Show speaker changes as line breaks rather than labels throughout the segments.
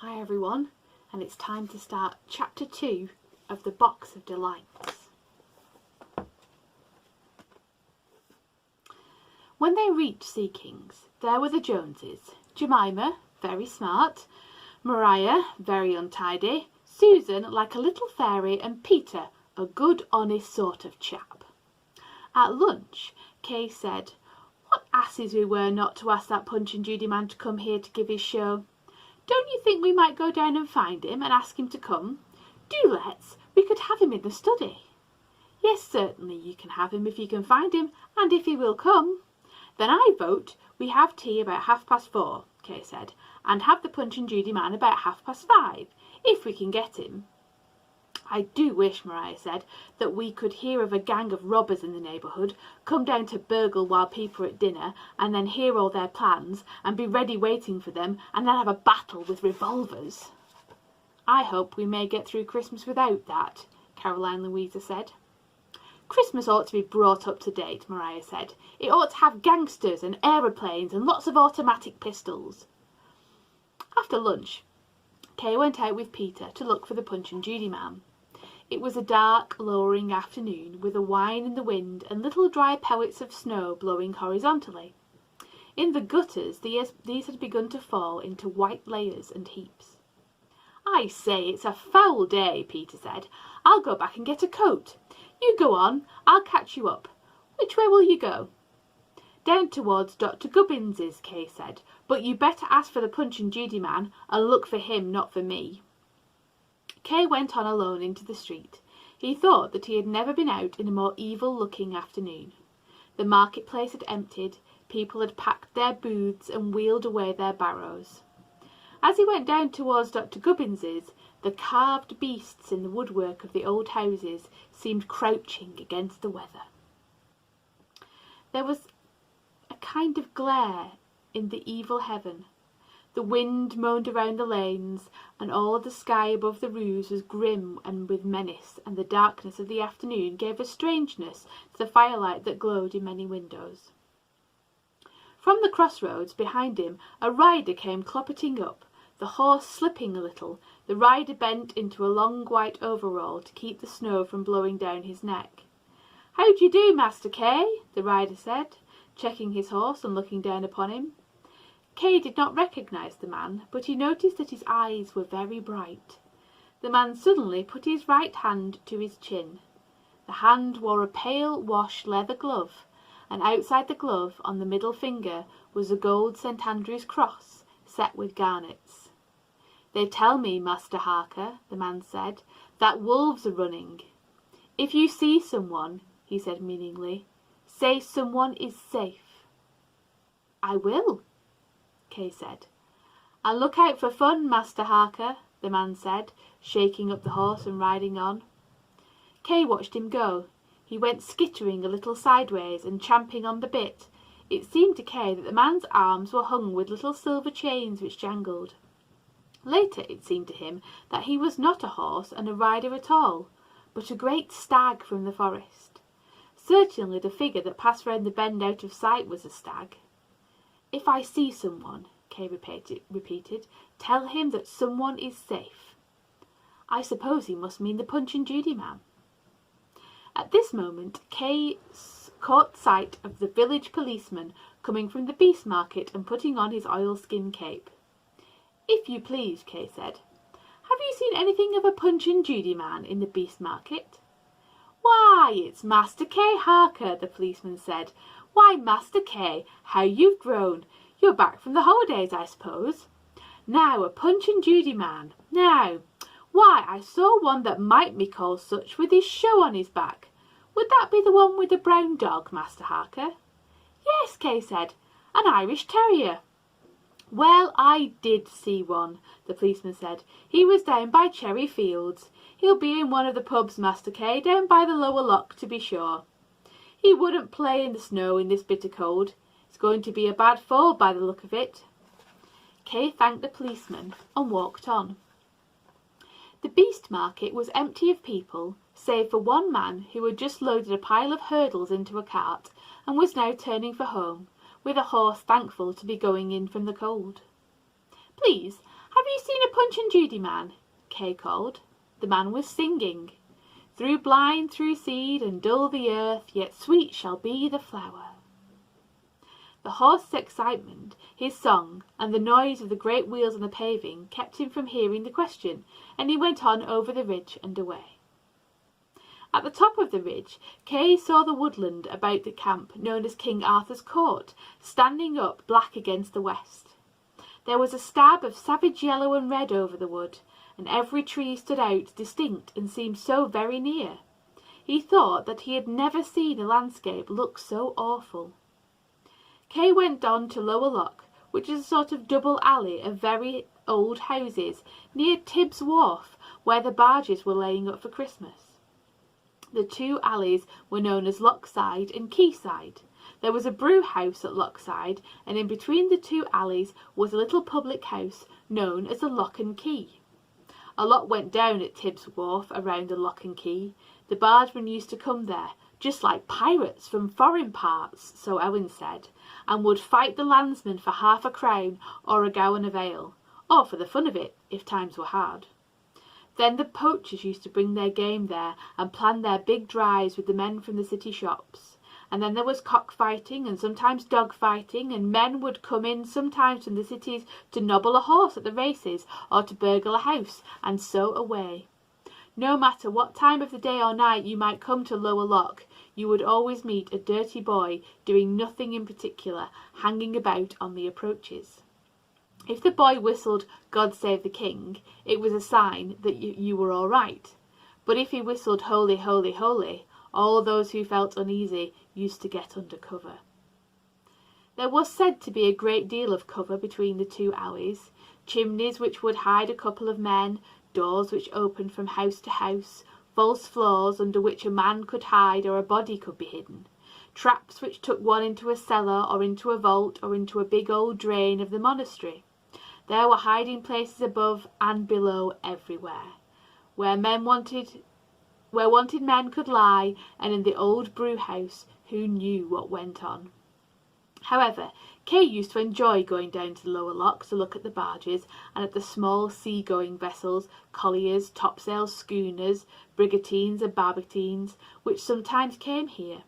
Hi everyone, and it's time to start chapter 2 of the Box of Delights. When they reached Sea Kings, there were the Joneses, Jemima, very smart, Maria, very untidy, Susan, like a little fairy, and Peter, a good honest sort of chap. At lunch, Kay said, "What asses we were not to ask that Punch and Judy man to come here to give his show. Don't you think we might go down and find him and ask him to come? Do let's. We could have him in the study." "Yes, certainly you can have him if you can find him, and if he will come." "Then I vote we have tea about 4:30, Kay said, "and have the Punch and Judy man about 5:30, if we can get him." "I do wish," Maria said, "that we could hear of a gang of robbers in the neighbourhood, come down to burgle while people are at dinner, and then hear all their plans, and be ready waiting for them, and then have a battle with revolvers." "I hope we may get through Christmas without that," Caroline Louisa said. "Christmas ought to be brought up to date," Maria said. "It ought to have gangsters and aeroplanes and lots of automatic pistols." After lunch, Kay went out with Peter to look for the Punch and Judy man. It was a dark, lowering afternoon, with a whine in the wind and little dry pellets of snow blowing horizontally. In the gutters these had begun to fall into white layers and heaps. "I say, it's a foul day," Peter said. "I'll go back and get a coat. You go on, I'll catch you up. Which way will you go?" "Down towards Dr. Gubbins's," Kay said, "but you better ask for the Punch and Judy man, and look for him, not for me." Kay went on alone into the street. He thought that he had never been out in a more evil-looking afternoon. The marketplace had emptied, people had packed their booths and wheeled away their barrows. As he went down towards Dr. Gubbins's, the carved beasts in the woodwork of the old houses seemed crouching against the weather. There was a kind of glare in the evil heaven. The wind moaned around the lanes, and all the sky above the roofs was grim and with menace, and the darkness of the afternoon gave a strangeness to the firelight that glowed in many windows. From the crossroads behind him a rider came cloppeting up, the horse slipping a little. The rider bent into a long white overall to keep the snow from blowing down his neck. "How d'ye do, Master Kay?" the rider said, checking his horse and looking down upon him. Kay did not recognise the man, but he noticed that his eyes were very bright. The man suddenly put his right hand to his chin. The hand wore a pale wash leather glove, and outside the glove, on the middle finger, was a gold St. Andrew's cross, set with garnets. "They tell me, Master Harker," the man said, "that wolves are running. If you see someone," he said meaningly, "say someone is safe." "I will," Kay said. "And look out for fun, Master Harker," the man said, shaking up the horse and riding on. Kay watched him go. He went skittering a little sideways and champing on the bit. It seemed to Kay that the man's arms were hung with little silver chains which jangled. Later it seemed to him that he was not a horse and a rider at all, but a great stag from the forest. Certainly the figure that passed round the bend out of sight was a stag. "If I see someone," Kay repeated, "tell him that someone is safe." I suppose he must mean the Punch and Judy man. At this moment Kay caught sight of the village policeman coming from the beast market and putting on his oilskin cape. "If you please," Kay said, "have you seen anything of a Punch and Judy man in the beast market?" "Why, it's Master Kay Harker," the policeman said. "Why, Master Kay, how you've grown! You're back from the holidays, I suppose. Now, a Punch and Judy man. Now, why, I saw one that might be called such with his show on his back. Would that be the one with the brown dog, Master Harker?" "Yes," Kay said, "an Irish terrier." "Well, I did see one," the policeman said. "He was down by Cherry Fields. He'll be in one of the pubs, Master Kay, down by the lower lock, to be sure. He wouldn't play in the snow in this bitter cold. It's going to be a bad fall by the look of it." Kay thanked the policeman and walked on. The beast market was empty of people, save for one man who had just loaded a pile of hurdles into a cart and was now turning for home, with a horse thankful to be going in from the cold. "Please, have you seen a Punch and Judy man?" Kay called. The man was singing. "Through blind, through seed, and dull the earth, yet sweet shall be the flower." The horse's excitement, his song, and the noise of the great wheels on the paving kept him from hearing the question, and he went on over the ridge and away. At the top of the ridge, Kay saw the woodland about the camp known as King Arthur's Court, standing up black against the west. There was a stab of savage yellow and red over the wood, and every tree stood out distinct and seemed so very near. He thought that he had never seen a landscape look so awful. Kay went on to Lower Loch, which is a sort of double alley of very old houses near Tibbs Wharf, where the barges were laying up for Christmas. The two alleys were known as Lochside and Quayside. There was a brew house at Lochside, and in between the two alleys was a little public house known as the Lock and Key. A lot went down at Tibbs Wharf around the Lock and Key. The bargemen used to come there, just like pirates from foreign parts, so Owen said, and would fight the landsmen for half a crown or a gowan of ale, or for the fun of it, if times were hard. Then the poachers used to bring their game there and plan their big drives with the men from the city shops. And then there was cockfighting and sometimes dog-fighting, and men would come in sometimes from the cities to nobble a horse at the races or to burgle a house, and so away. No matter what time of the day or night you might come to Lower Loch, you would always meet a dirty boy doing nothing in particular, hanging about on the approaches. If the boy whistled "God Save the King," it was a sign that you were all right. But if he whistled "Holy, Holy, Holy," all those who felt uneasy used to get under cover. There was said to be a great deal of cover between the two alleys, chimneys which would hide a couple of men, doors which opened from house to house, false floors under which a man could hide or a body could be hidden, traps which took one into a cellar or into a vault or into a big old drain of the monastery. There were hiding places above and below everywhere, where wanted men could lie, and in the old brew house who knew what went on. However, Kay used to enjoy going down to the Lower Loch to look at the barges and at the small sea-going vessels, colliers, topsail schooners, brigantines and barbicines, which sometimes came here.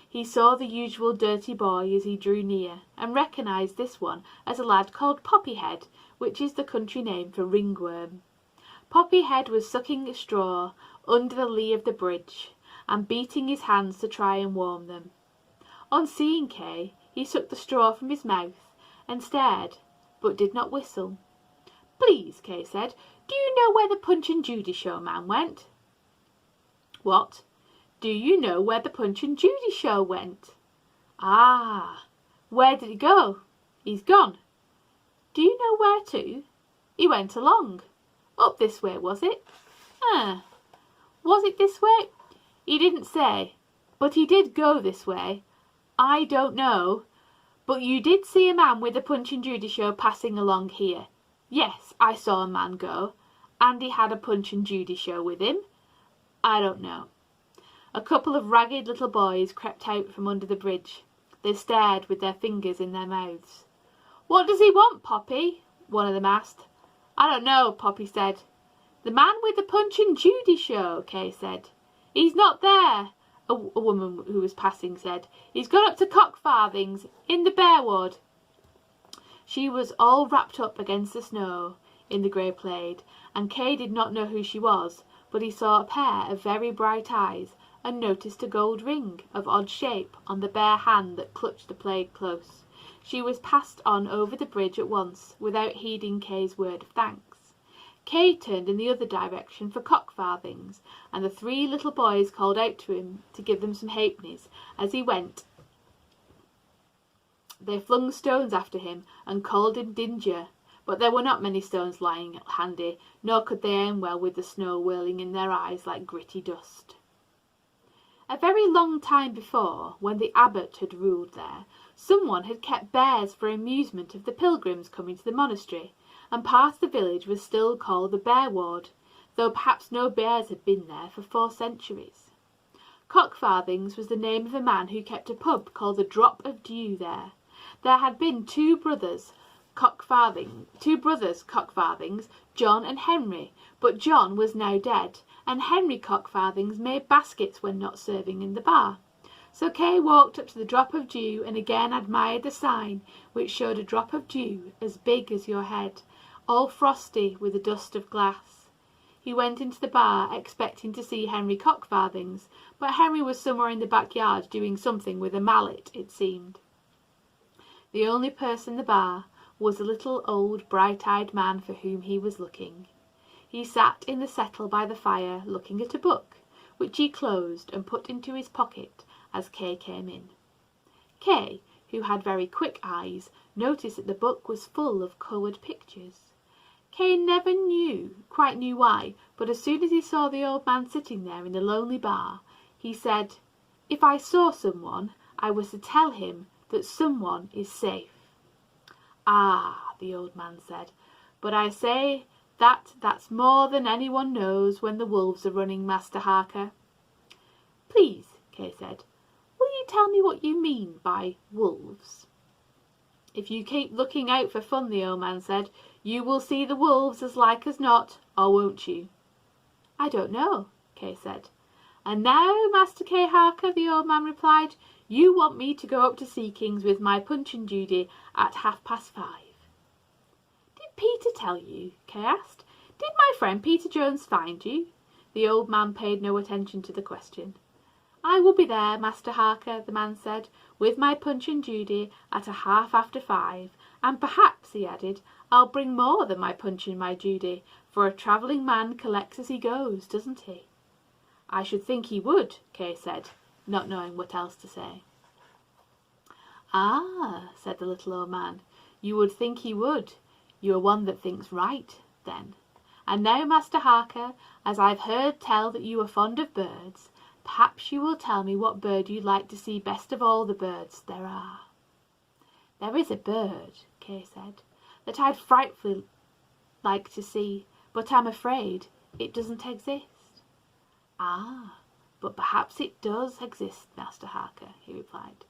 He saw the usual dirty boy as he drew near, and recognised this one as a lad called Poppyhead, which is the country name for ringworm. Poppyhead was sucking a straw under the lee of the bridge, and beating his hands to try and warm them. On seeing Kay, he took the straw from his mouth and stared, but did not whistle. "Please," Kay said, "do you know where the Punch and Judy show man went?" "What? Do you know where the Punch and Judy show went?" "Ah, where did he go?" "He's gone." "Do you know where to?" "He went along." "Up this way, was it?" Was it this way?" "He didn't say, but he did go this way." "I don't know, but you did see a man with the Punch and Judy show passing along here." "Yes, I saw a man go." "And he had a Punch and Judy show with him?" "I don't know." A couple of ragged little boys crept out from under the bridge. They stared with their fingers in their mouths. "What does he want, Poppy?" one of them asked. "I don't know," Poppy said. "The man with the Punch and Judy show," Kay said. "He's not there," a woman who was passing said. "He's gone up to Cockfarthings, in the Bear Wood." She was all wrapped up against the snow in the grey plaid, and Kay did not know who she was, but he saw a pair of very bright eyes, and noticed a gold ring of odd shape on the bare hand that clutched the plaid close. She was passed on over the bridge at once, without heeding Kay's word of thanks. Kay turned in the other direction for Cockfarthings, and the three little boys called out to him to give them some halfpennies as he went. They flung stones after him and called him Dinger, but there were not many stones lying handy, nor could they aim well with the snow whirling in their eyes like gritty dust. A very long time before, when the abbot had ruled there, someone had kept bears for amusement of the pilgrims coming to the monastery, and part of the village was still called the Bear Ward, though perhaps no bears had been there for 4 centuries. Cockfarthings was the name of a man who kept a pub called the Drop of Dew there. There had been 2 brothers, cockfarthings, John and Henry, but John was now dead, and Henry Cockfarthings made baskets when not serving in the bar. So Kay walked up to the drop of dew and again admired the sign, which showed a drop of dew as big as your head, all frosty with the dust of glass. He went into the bar expecting to see Henry Cockfarthings, but Henry was somewhere in the backyard doing something with a mallet, it seemed. The only person in the bar was a little old bright-eyed man for whom he was looking. He sat in the settle by the fire looking at a book, which he closed and put into his pocket as Kay came in. Kay, who had very quick eyes, noticed that the book was full of coloured pictures. Kay never quite knew why, but as soon as he saw the old man sitting there in the lonely bar, he said, "If I saw someone, I was to tell him that someone is safe." "Ah," the old man said, "but I say that's more than anyone knows when the wolves are running, Master Harker." "Please," Kay said, "will you tell me what you mean by wolves?" "If you keep looking out for fun," the old man said, "you will see the wolves as like as not, or won't you?" "I don't know," Kay said. "And now, Master Kay Harker," the old man replied, "you want me to go up to Sea King's with my Punch and Judy at 5:30. "Did Peter tell you?" Kay asked. "Did my friend Peter Jones find you?" The old man paid no attention to the question. "I will be there, Master Harker," the man said, "with my Punch and Judy at 5:30, and perhaps," he added, "I'll bring more than my Punch and my Judy, for a travelling man collects as he goes, doesn't he?" "I should think he would," Kay said, not knowing what else to say. "Ah," said the little old man, "you would think he would. You are one that thinks right, then. And now, Master Harker, as I've heard tell that you are fond of birds, perhaps you will tell me what bird you'd like to see best of all the birds there are." "There is a bird," Kay said, "that I'd frightfully like to see, but I'm afraid it doesn't exist." "Ah, but perhaps it does exist, Master Harker," he replied.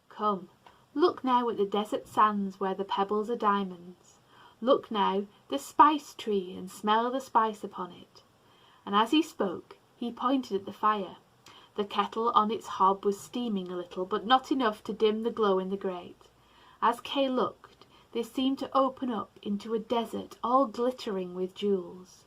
"Come, look now at the desert sands where the pebbles are diamonds. Look now the spice tree and smell the spice upon it." And as he spoke, he pointed at the fire. The kettle on its hob was steaming a little, but not enough to dim the glow in the grate. As Kay looked, this seemed to open up into a desert all glittering with jewels.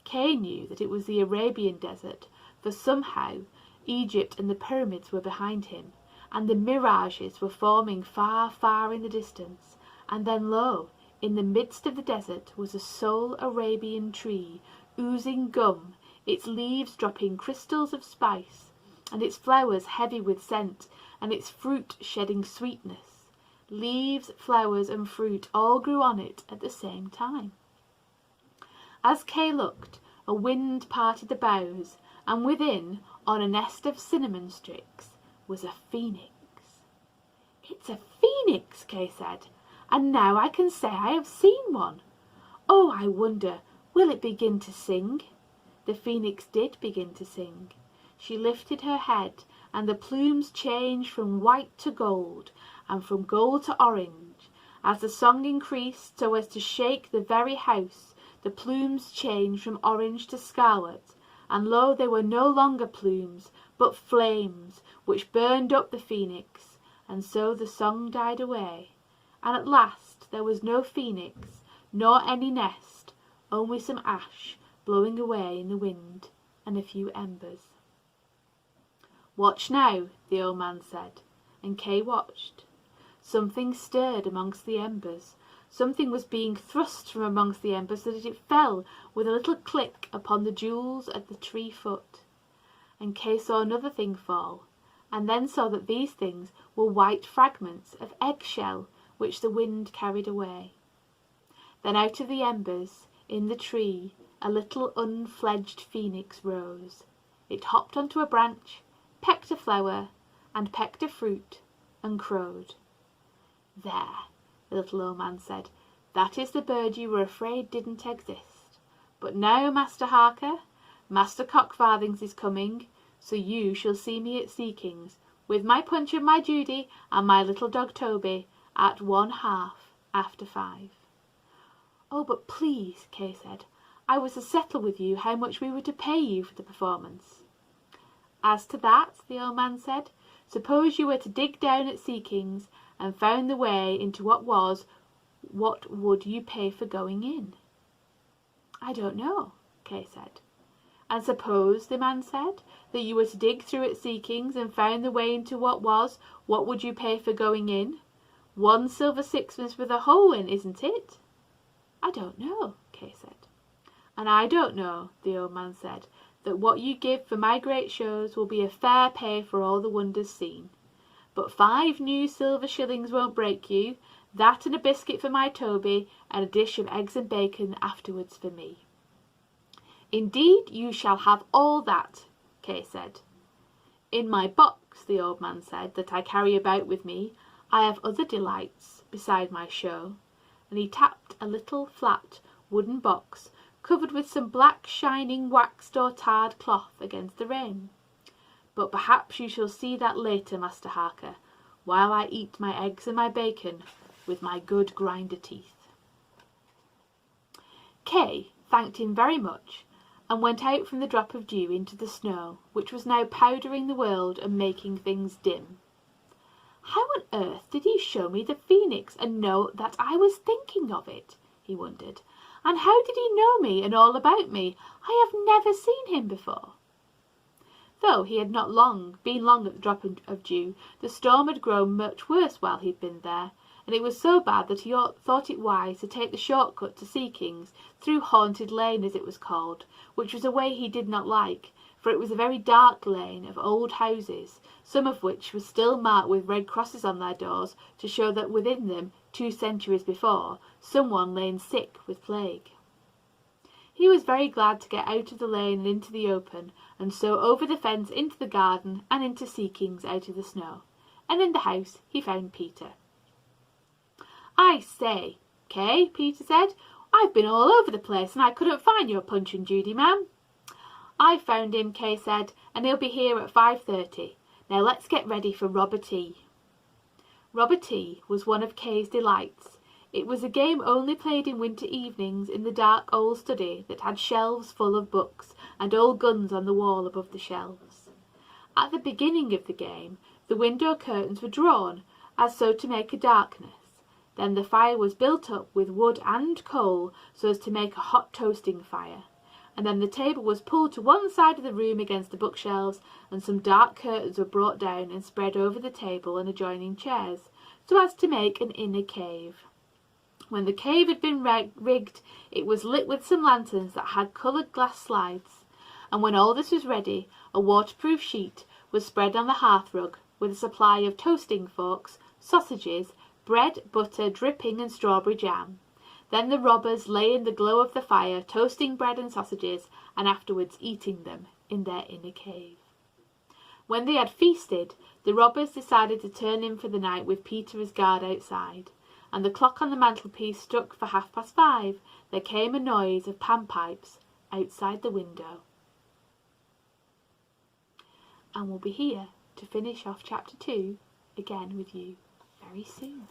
Kay knew that it was the Arabian desert, for somehow Egypt and the pyramids were behind him, and the mirages were forming far, far in the distance, and then lo, in the midst of the desert was a sole Arabian tree, oozing gum, its leaves dropping crystals of spice, and its flowers heavy with scent, and its fruit shedding sweetness. Leaves, flowers, and fruit all grew on it at the same time. As Kay looked, a wind parted the boughs, and within, on a nest of cinnamon sticks, was a phoenix. "It's a phoenix," Kay said, "and now I can say I have seen one. Oh, I wonder, will it begin to sing?" The phoenix did begin to sing. She lifted her head, and the plumes changed from white to gold, and from gold to orange. As the song increased so as to shake the very house, the plumes changed from orange to scarlet, and lo, they were no longer plumes, but flames, which burned up the phoenix, and so the song died away, and at last there was no phoenix, nor any nest, only some ash blowing away in the wind, and a few embers. "Watch now," the old man said, and Kay watched. Something stirred amongst the embers. Something was being thrust from amongst the embers so that it fell with a little click upon the jewels at the tree foot. And Kay saw another thing fall, and then saw that these things were white fragments of eggshell which the wind carried away. Then out of the embers, in the tree, a little unfledged phoenix rose. It hopped onto a branch, pecked a flower, and pecked a fruit, and crowed. "There," the little old man said, "that is the bird you were afraid didn't exist. But now, Master Harker, Master Cockfarthings is coming, so you shall see me at Sea King's, with my Punch and my Judy and my little dog Toby, at 1:30, after 5. "Oh, but please," Kay said, "I was to settle with you how much we were to pay you for the performance." "As to that," the old man said, "suppose you were to dig down at Sea King's and found the way into what would you pay for going in?" "I don't know," Kay said. "And suppose," the man said, "that you were to dig through at Sea King's and found the way into what would you pay for going in? 1 silver sixpence with a hole in, isn't it?" "I don't know," Kay said. "And I don't know," the old man said, "that what you give for my great shows will be a fair pay for all the wonders seen. But 5 new silver shillings won't break you, that and a biscuit for my Toby, and a dish of eggs and bacon afterwards for me." "Indeed you shall have all that," Kay said. "In my box," the old man said, "that I carry about with me, I have other delights beside my show," and he tapped a little flat wooden box covered with some black shining waxed or tarred cloth against the rain. "But perhaps you shall see that later, Master Harker, while I eat my eggs and my bacon with my good grinder teeth." Kay thanked him very much, and went out from the drop of dew into the snow, which was now powdering the world and making things dim. "How on earth did he show me the phoenix and know that I was thinking of it?" he wondered. "And how did he know me and all about me? I have never seen him before." Though he had not been long at the drop of dew, the storm had grown much worse while he had been there, and it was so bad that he thought it wise to take the short cut to Sea King's, through Haunted Lane as it was called, which was a way he did not like, for it was a very dark lane of old houses, some of which were still marked with red crosses on their doors to show that within them, 2 centuries before, someone lay sick with plague. He was very glad to get out of the lane and into the open, and so over the fence into the garden and into Sea King's out of the snow, and in the house he found Peter. "I say, Kay," Peter said, "I've been all over the place and I couldn't find your Punch and Judy man." "I found him," Kay said, "and he'll be here at 5:30. Now let's get ready for Robber Tea." Robber Tea was one of Kay's delights. It was a game only played in winter evenings in the dark old study that had shelves full of books and old guns on the wall above the shelves. At the beginning of the game the window curtains were drawn, as so to make a darkness. Then the fire was built up with wood and coal so as to make a hot toasting fire, and then the table was pulled to one side of the room against the bookshelves, and some dark curtains were brought down and spread over the table and adjoining chairs, so as to make an inner cave. When the cave had been rigged, it was lit with some lanterns that had coloured glass slides, and when all this was ready, a waterproof sheet was spread on the hearthrug, with a supply of toasting forks, sausages, bread, butter, dripping, and strawberry jam. Then the robbers lay in the glow of the fire, toasting bread and sausages, and afterwards eating them in their inner cave. When they had feasted, the robbers decided to turn in for the night with Peter as guard outside, and the clock on the mantelpiece struck for 5:30. There came a noise of panpipes outside the window. And we'll be here to finish off chapter 2 again with you very soon.